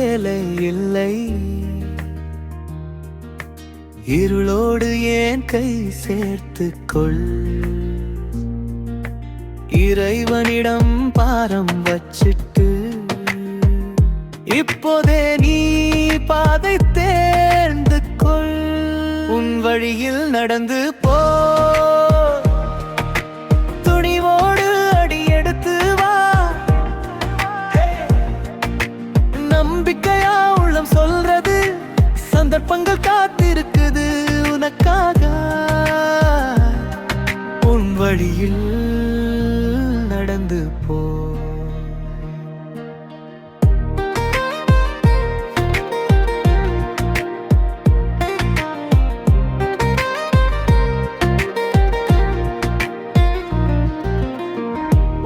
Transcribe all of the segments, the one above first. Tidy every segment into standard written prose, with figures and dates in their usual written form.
வேலை இல்லை. இருளோடு ஏன் கை சேர்த்துக்கொள். இறைவனிடம் பாரம் வச்சிட்டு இப்போதே நீ பாதை தேர்ந்து கொள். உன் வழியில் நடந்து போ. துணிவோடு அடி எடுத்து வா. நம்பிக்கையா உள்ளம் சொல்றது, சந்தர்ப்பங்கள் காத்திருக்குது உனக்காக. உன் வழியில் நடந்து போ.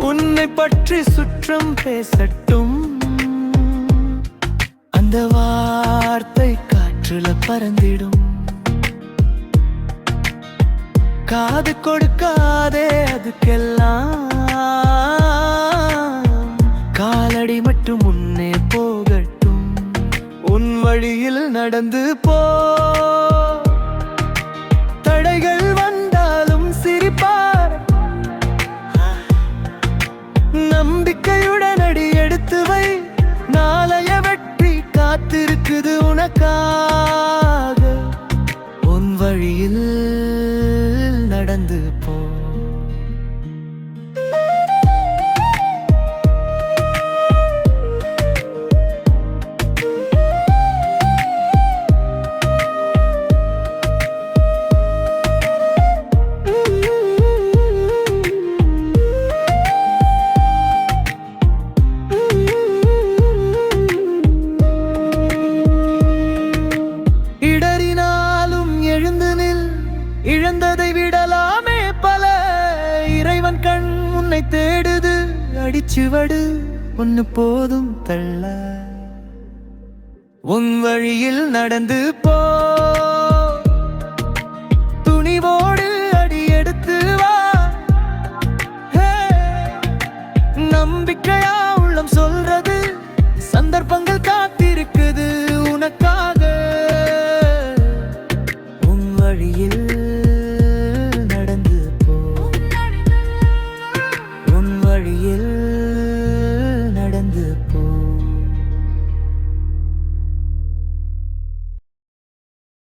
உன்னை பற்றி சுற்றம் பேசட்டும், அந்த வார்த்தை காற்றுல பறந்திடும். காது கொடுக்காதே அதுக்கெல்லாம். காலடி மட்டும் முன்னே போகட்டும். உன் வழியில் நடந்து போ. தடைகள் வந்தாலும் சிரிப்பார். நம்பிக்கையுடன் அடி எடுத்து வை. நாளைய வெற்றி காத்திருக்குது உனக்காக. உன் வழியில் நடந்து போ. இடறினாலும் எழுந்து நில். இழந்ததை விடலாமே பல. இறைவன் கண் உன்னை தேடுது. அடிச்சுவடு ஒன்னு போதும் தள்ள. உன் வழியில் நடந்து போ. துணிவோடு அடி எடுத்து வா. நம்பிக்கையா உள்ளம் சொல்றது, சந்தர்ப்பங்கள் காத்திருக்குது உனக்காக. உன் வழியில்